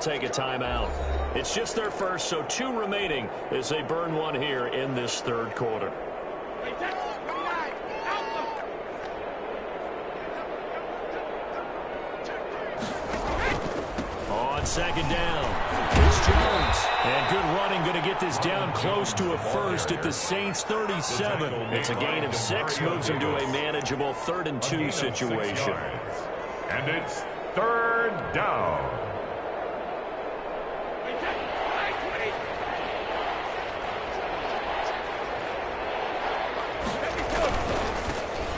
Take a timeout. It's just their first, so 2 remaining as they burn one here in this third quarter. On second down, it's Jones. And good running, going to get this down close to a first at the Saints 37. It's a gain of 6, moves them to a manageable 3rd and 2 situation. And it's 3rd down.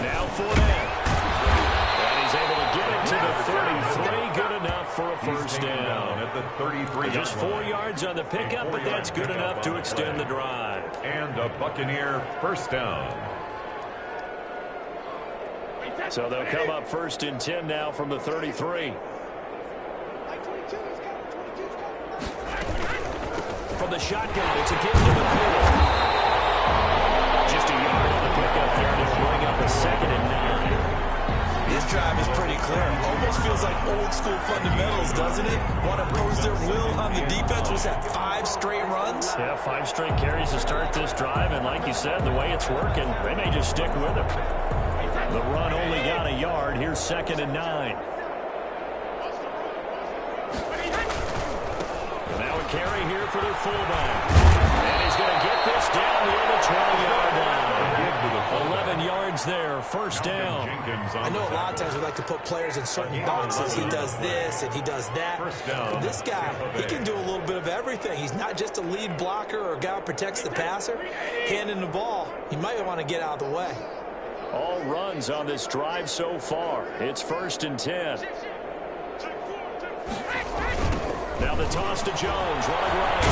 Now Fournette. And he's able to get it to the 33. Good enough for a first down. At the 33. Just 4 yards on the pickup, but that's good enough to extend the drive. And a Buccaneer first down. So they'll come up 1st and 10 now from the 33. From the shotgun, it's a give to the middle. Just a yard on the pickup there to bring up a 2nd and 9. This drive is pretty clear. Almost feels like old school fundamentals, doesn't it? Want to impose their will on the defense. Was that 5 straight runs? Yeah, 5 straight carries to start this drive, and like you said, the way it's working, they may just stick with it. The run only got a yard. Here's 2nd and 9. Now a carry here for their fullback. And he's going to get this down near the 20-yard line. 11 yards there, first down. I know a lot of times we like to put players in certain boxes. He does this and he does that. But this guy, he can do a little bit of everything. He's not just a lead blocker or a guy who protects the passer. Handing the ball, he might want to get out of the way. All runs on this drive so far. It's 1st and 10. Now the toss to Jones, running right.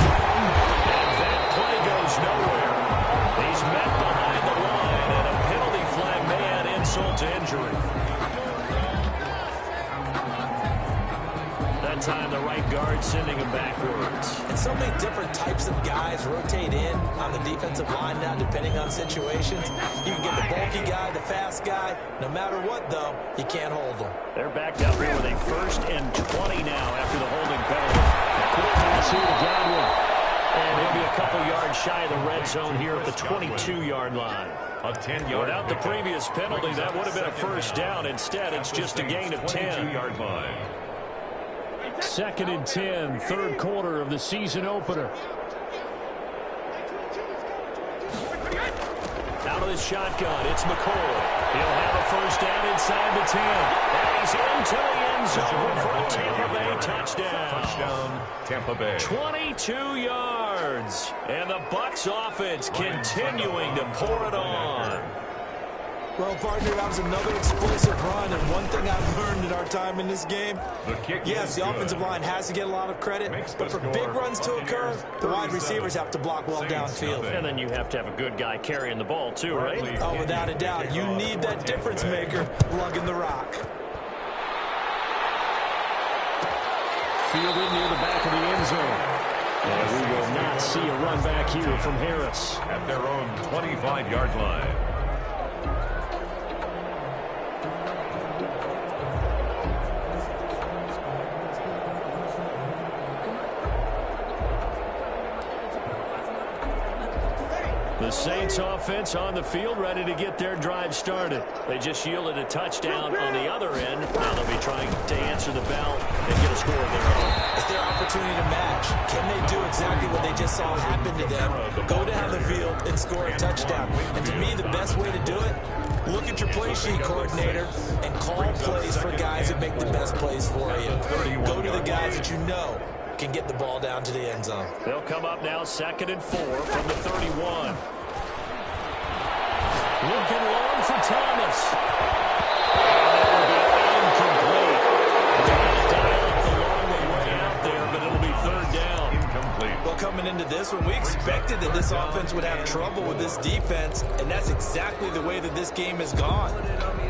And that play goes nowhere. He's met behind the line, and a penalty flag may add insult to injury. That time the right guard sending him backwards. And so many different types of guys rotate in on the defensive line now, depending on situations. You can get the bulky guy, the fast guy. No matter what, though, you can't hold them. They're backed up here with a 1st and 20 now after the holding penalty. Quick pass here to Godwin. And he'll be a couple yards shy of the red zone here at the 22-yard line. A 10-yard. Without the previous penalty, that would have been a first down. Instead, it's just a gain of 10. 22-yard line. 2nd and 10, 3rd quarter of the season opener. Out of the shotgun, it's McCoy. He'll have a first down inside the 10. And he's into the end zone for a Tampa Bay touchdown. Touchdown, Tampa Bay. 22 yards. And the Bucs offense continuing to pour it on. Well, partner, that was another explosive run, and one thing I've learned in our time in this game, yes, the offensive line has to get a lot of credit, but for big runs to occur, the wide receivers have to block well downfield. And then you have to have a good guy carrying the ball, too, right? Oh, without a doubt. You need that difference maker lugging the rock. Fielded near the back of the end zone. And we will not see a run back here from Harris. At their own 25-yard line. The Saints offense on the field, ready to get their drive started. They just yielded a touchdown on the other end. Now they'll be trying to answer the bell and get a score of their own. It's their opportunity to match. Can they do exactly what they just saw happen to them? Go down the field and score a touchdown. And to me, the best way to do it, look at your play sheet, coordinator, and call plays for guys that make the best plays for you. Go to the guys that you know can get the ball down to the end zone. They'll come up now 2nd and 4 from the 31. Looking long for Thomas. And that will be incomplete. Dial up the long way out there, but it'll be 3rd down. Incomplete. Well, coming into this one, we expected that this offense would have trouble with this defense, and that's exactly the way that this game has gone.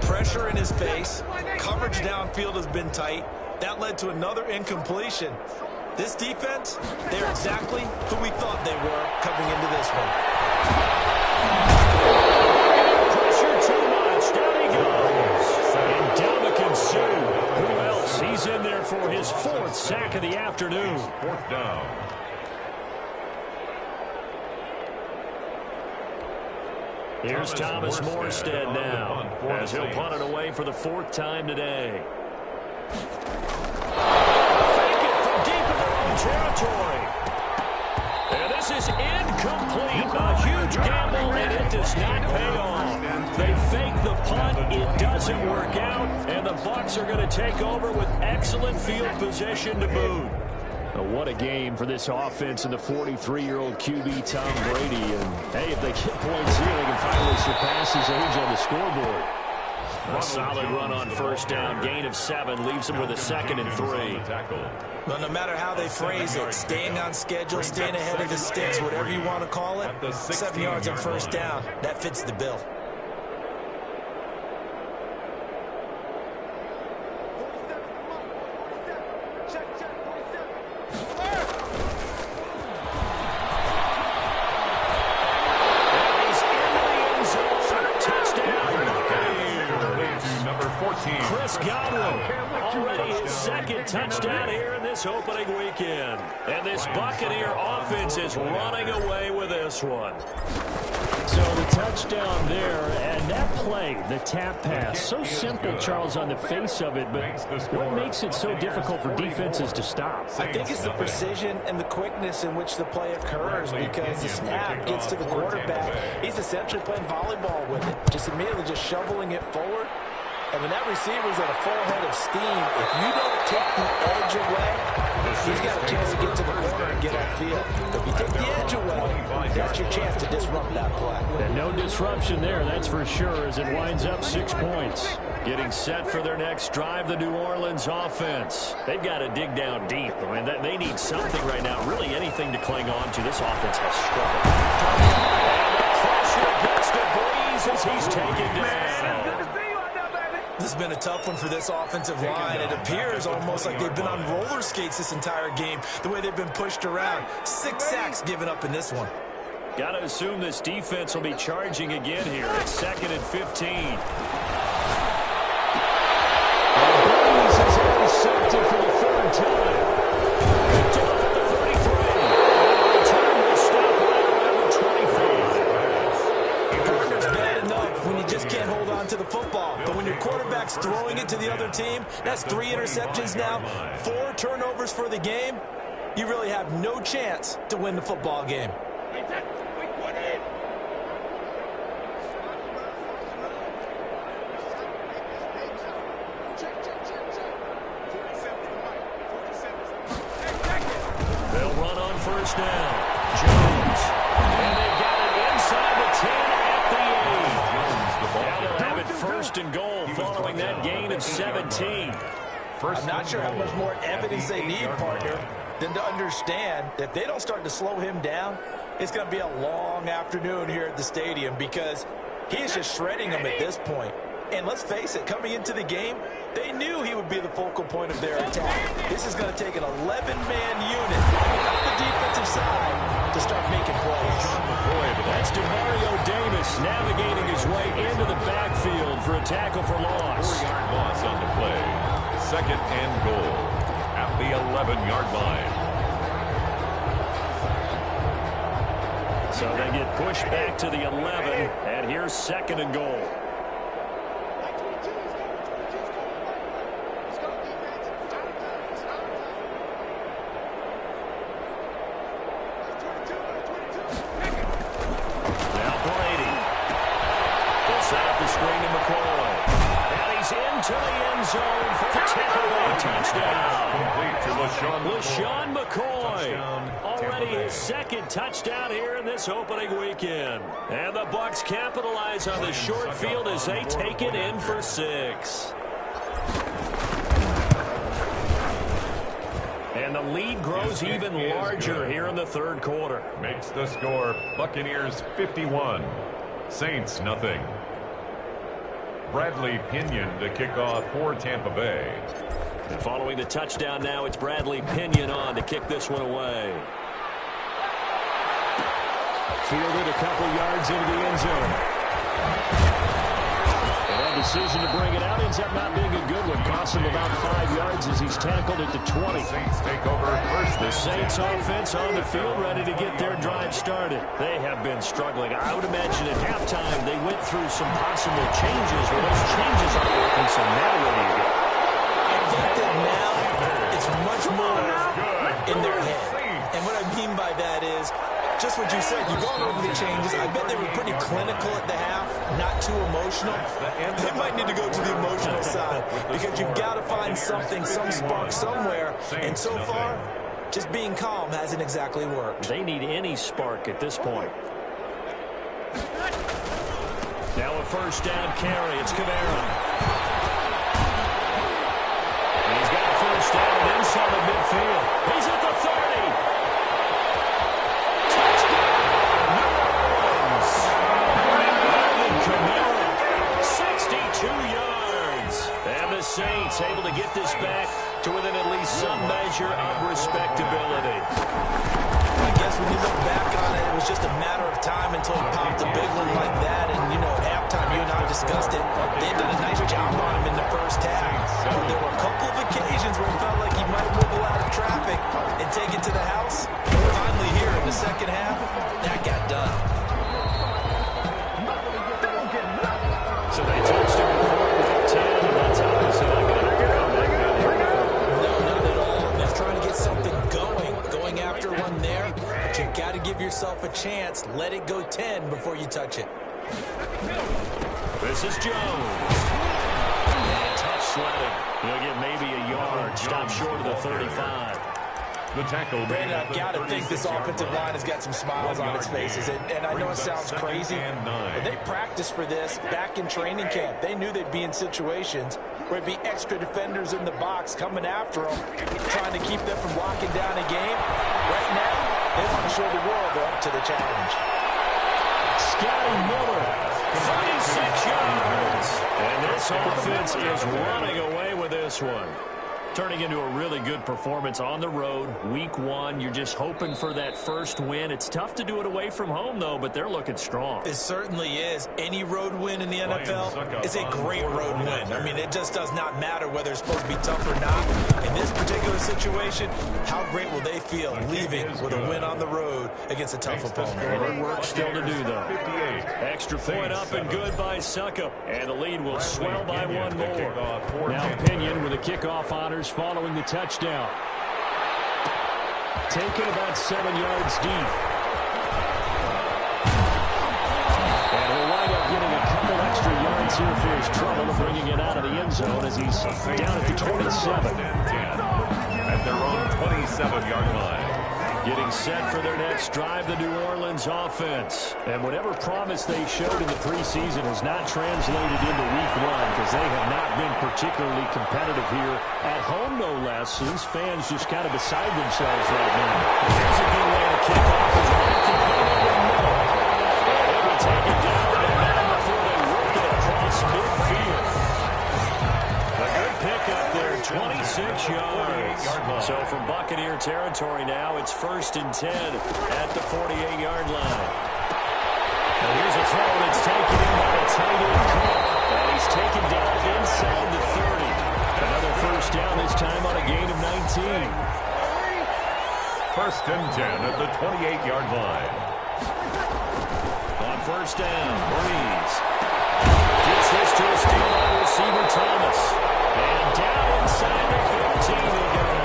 Pressure in his face. Coverage downfield has been tight. That led to another incompletion. This defense, they're exactly who we thought they were coming into this one. Pressure too much. Down he goes. And Dominican Sue. Who else Thomas. He's in there for his 4th sack of the afternoon. 4th down. Here's Thomas Morstead now, as he'll punt it away for the 4th time today. Fake it from deep in their own territory. And this is incomplete. A huge gamble, and it does not pay off. They fake the punt. It doesn't work out, and the Bucs are going to take over with excellent field position to boot. What a game for this offense and the 43-year-old QB Tom Brady. And, hey, if they get points here, they can finally surpass his age on the scoreboard. A solid run on 1st down. Gain of 7 leaves them with a 2nd and 3. Well, no matter how they phrase it, staying on schedule, staying ahead of the sticks, whatever you want to call it, 7 yards on 1st down, that fits the bill. Touchdown here in this opening weekend. And this Buccaneer offense is running away with this one. So the touchdown there, and that play, the tap pass, so simple, Charles, on the face of it, but what makes it so difficult for defenses to stop? I think it's the precision and the quickness in which the play occurs, because the snap gets to the quarterback. He's essentially playing volleyball with it, just immediately just shoveling it forward. And when that receiver's at a full head of steam, if you don't take the edge away, he's got a chance to get to the corner and get upfield. If you take the edge away, that's your chance to disrupt that play. And no disruption there, that's for sure, as it winds up 6 points. Getting set for their next drive, the New Orleans offense. They've got to dig down deep. I mean, they need something right now, really anything to cling on to. This offense has struggled. And the pressure gets to Breeze as he's taken down. This has been a tough one for this offensive line. It appears almost like they've been on roller skates this entire game, the way they've been pushed around. 6 sacks given up in this one. Got to assume this defense will be charging again here. It's 2nd and 15. And Breeze has intercepted for the 3rd time. Picked off at the 33. The return will stop right around the 25. Corner's bad enough when you just can't hold on to the football. But when your quarterback's throwing it to the other team, that's 3 interceptions now, 4 turnovers for the game. You really have no chance to win the football game. They'll run on 1st down. Jones. And they've got it inside the 10 at the 8. Now they'll have it 1st and goal following that gain of 17. I'm not sure how much more evidence they need, partner, than to understand that if they don't start to slow him down, it's going to be a long afternoon here at the stadium, because he's just shredding them at this point. And let's face it, coming into the game, they knew he would be the focal point of their attack. This is going to take an 11-man unit on the defensive side to start making plays. That's DeMario Davis navigating his way into the backfield for a tackle for loss. 4-yard loss on the play. 2nd and goal at the 11-yard line. So they get pushed back to the 11, and here's 2nd and goal. Now Brady. They'll set up the screen to McCoy. And he's into the end zone for the Tampa Bay touchdown. Complete to LaShawn McCoy. Already his 2nd touchdown here in this opening weekend. And the Bucs capitalize on the short field as they take it in for 6. And the lead grows even larger here in the 3rd quarter. Makes the score Buccaneers 51, Saints nothing. Bradley Pinion to kick off for Tampa Bay. And following the touchdown now, it's Bradley Pinion on to kick this one away. Fielded a couple yards into the end zone. And decision to bring it out ends up not being a good one. Cost him about 5 yards as he's tackled at the 20. Saints take over first. The Saints offense on the field ready to get their drive started. They have been struggling. I would imagine at halftime they went through some possible changes. Well, those changes aren't working, so now what do you get? I think that now it's much more in their head. And what I mean by that is, just what you said, you've gone over the changes. I bet they were pretty clinical at the half, not too emotional. They might need to go to the emotional side because you've got to find something, some spark somewhere. And so far, just being calm hasn't exactly worked. They need any spark at this point. Now a first down carry. It's Kamara. And he's got a first down inside the midfield. He's at the 30. Kamara, 62 yards. And the Saints able to get this back to within at least some measure of respectability. I guess when you look back on it, it was just a matter of time until he popped a big one like that. And, you know, at halftime, you and I discussed it. They've done a nice job on him in the first half. But there were a couple of occasions where it felt like he might wiggle out of traffic and take it to the house. Finally here in the second half, that got done. So they touched him before week 10, and that's obviously not going to come back down. No, not at all. They're trying to get something going after one there, but you've got to give yourself a chance. Let it go 10 before you touch it. This is Jones. And tough sledding. He'll get maybe a yard. Stop short of the 35. The tackle. Brandon, I've got to think this offensive line has got some smiles on its faces. And I know it sounds crazy, but they practiced for this back in training camp. They knew they'd be in situations where there'd be extra defenders in the box coming after them, trying to keep them from locking down a game. Right now, they want to show the world they're up to the challenge. Scotty Miller, 36 yards. And this offense is running away with this one. Turning into a really good performance on the road. Week 1, you're just hoping for that first win. It's tough to do it away from home, though, but they're looking strong. It certainly is. Any road win in the NFL is a great road win. I mean, it just does not matter whether it's supposed to be tough or not. In this particular situation, how great will they feel leaving with a win on the road against a tough opponent? More work still to do, though. Extra point up and good by Suckup. And the lead will swell by one more. Now Pinion with the kickoff honors following the touchdown. Taken about 7 yards deep. And he'll wind up getting a couple extra yards here for his trouble, bringing it out of the end zone as he's down at the 27. At their own 27-yard line. Getting set for their next drive, the New Orleans offense. And whatever promise they showed in the preseason has not translated into week 1 because they have not been particularly competitive here at home, no less. These fans just kind of beside themselves right now. Here's a good way to kick off. They will take it down before they work it across midfield. A good pickup there, 26 yards. So from Buccaneer territory now, it's 1st and 10 at the 48-yard line. And here's a throw that's taken in by the tight end Cook. And he's taken down inside the 30. Another first down, this time on a gain of 19. 1st and 10 at the 28-yard line. On first down, Breeze gets this to a steal by receiver Thomas. And down inside the 15 he goes.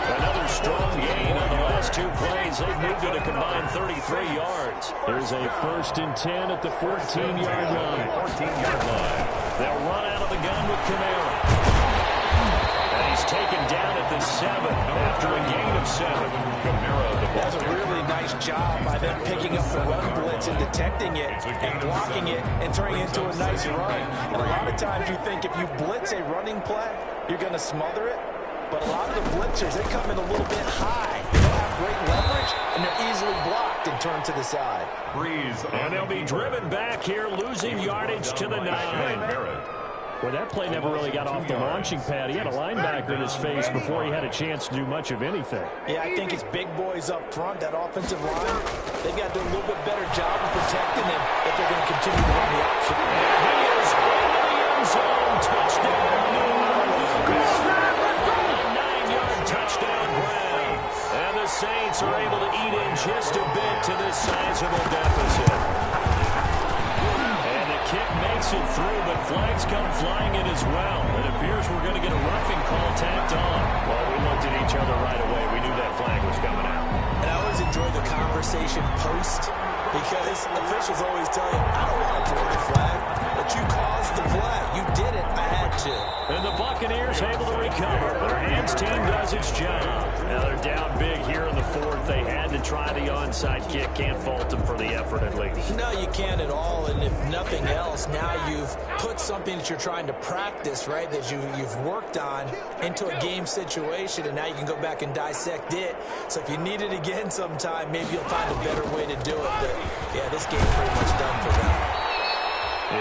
Another strong gain on the last 2 plays. They've moved it a combined 33 yards. There's a 1st and 10 at the 14-yard line. 14-yard line. They'll run out of the gun with Kamara. And he's taken down at the 7 after a gain of 7. Kamara, the ball. That's a really nice job by them picking up the run blitz and detecting it and blocking it and turning it into a nice run. And a lot of times you think if you blitz a running play, you're going to smother it. But a lot of the blitzers, they come in a little bit high. They don't have great leverage, and they're easily blocked and turned to the side. Breeze. And they'll be driven back here, losing yardage to the 9. Well, that play never really got off the launching pad. He had a linebacker in his face before he had a chance to do much of anything. Yeah, I think it's big boys up front, that offensive line. They've got to do a little bit better job of protecting him if they're going to continue to run the option. And he is the Saints are able to eat in just a bit to this sizable deficit. And the kick makes it through, but flags come flying in as well. It appears we're going to get a roughing call tacked on. Well, we looked at each other right away. We knew that flag was coming out. And I always enjoy the conversation post, because officials always tell you, I don't want to throw the flag, but you caused the play. You did it. I had to. And the Buccaneers able to recover. Their hands team does its job. Now they're down big here in the fourth. They had to try the onside kick. Can't fault them for the effort at least. No, you can't at all. And if nothing else, now you've put something that you're trying to practice, right, that you've worked on into a game situation, and now you can go back and dissect it. So if you need it again sometime, maybe you'll find a better way to do it. But, yeah, this game's pretty much done for them.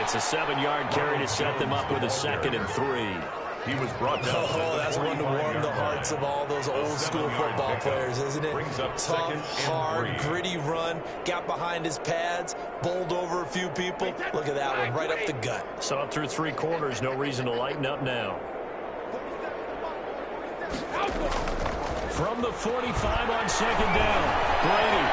It's a 7-yard carry to set them up with a 2nd and 3. He was brought down. Oh, that's one to warm the hearts of all those old-school football players, isn't it? Tough, hard, gritty run, got behind his pads, bowled over a few people. Look at that one, right up the gut. Saw it through 3 quarters, no reason to lighten up now. From the 45 on 2nd down, Brady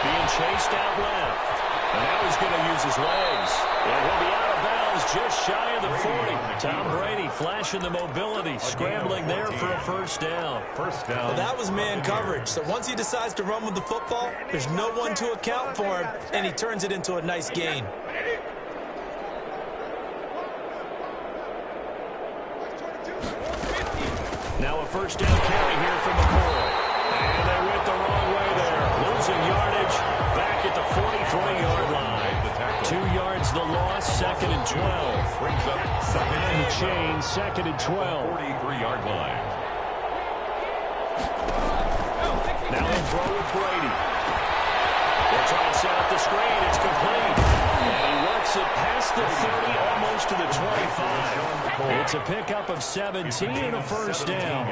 being chased out left. And now he's going to use his legs. And he'll be out of bounds just shy of the 40. Tom Brady flashing the mobility, scrambling there for a first down. Well, that was man coverage. So once he decides to run with the football, there's no one to account for him, and he turns it into a nice gain. Now a first down carry here from McCoy. And they went the wrong way there. Losing yardage back at the 43-yard line. 2 yards the loss, 2nd and 12. Brings up And the chain, 2nd and 12. 43-yard line. Now they throw with Brady. They're trying to set up the screen. It's complete. And he works it past the 30, almost to the 25. It's a pickup of 17 and a first down.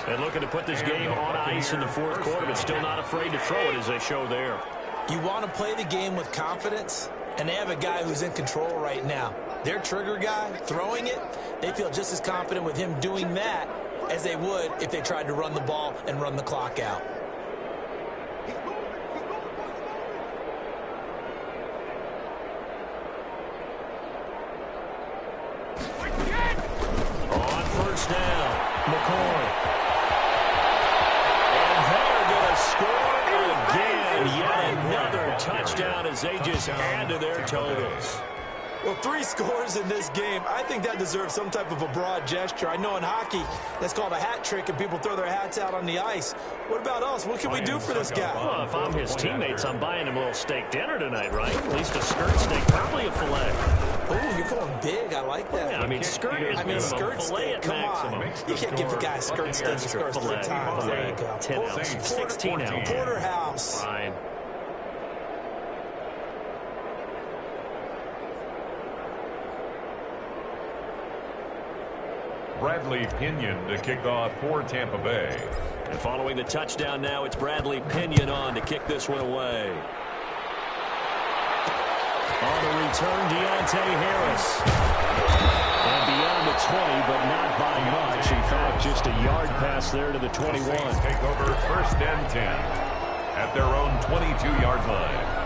And looking to put this game on ice in the 4th quarter, but still not afraid to throw it as they show there. You want to play the game with confidence, and they have a guy who's in control right now. Their trigger guy, throwing it, they feel just as confident with him doing that as they would if they tried to run the ball and run the clock out. On first down, McCoy. And they're going to score again. Yet another touchdown as they just add to their totals. Well, 3 scores in this game. I think that deserves some type of a broad gesture. I know in hockey, that's called a hat trick, and people throw their hats out on the ice. What about us? What can we do for this guy? Well, if I'm his teammates, I'm buying him a little steak dinner tonight, right? At least a skirt steak, probably a filet. Oh, you're going big. I like that. Yeah, I mean, skirt is skirt steak. Come on. You can't give the guy a skirt steak. Scores 3 times. There you go. 10 ounce, 16 ounce. Porterhouse. Fine. Bradley Pinion to kick off for Tampa Bay. And following the touchdown now, it's Bradley Pinion on to kick this one away. On the return, Deontay Harris. And beyond the 20, but not by much. In fact, just a yard pass there to the 21. Take over 1st and 10 at their own 22-yard line.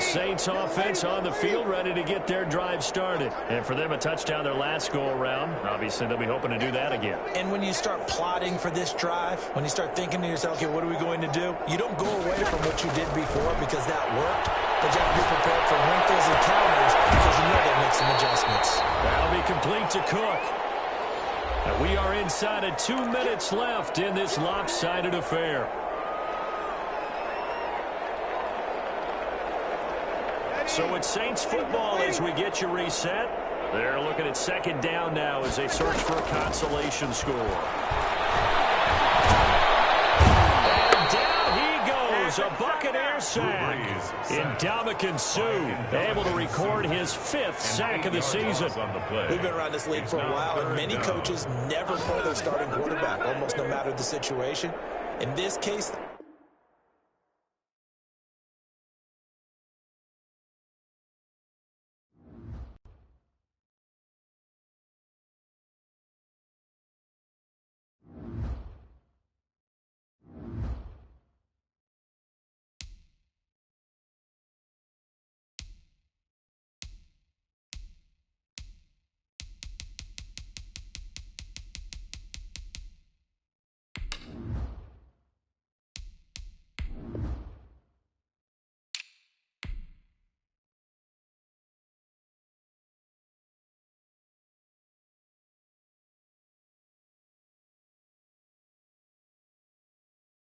Saints offense on the field, ready to get their drive started. And for them, a touchdown their last go-around. Obviously, they'll be hoping to do that again. And when you start plotting for this drive, when you start thinking to yourself, okay, what are we going to do? You don't go away from what you did before because that worked, but you have to be prepared for wrinkles and counters because you know they'll make some adjustments. That'll be complete to Cook. And we are inside of 2 minutes left in this lopsided affair. So it's Saints football as we get you reset. They're looking at 2nd down now as they search for a consolation score. And down he goes There's a Buccaneer sack. Ndamukong Suh able to record his 5th sack of the season. We've been around this league for a while, and many coaches never pull their starting quarterback, almost no matter the situation. In this case,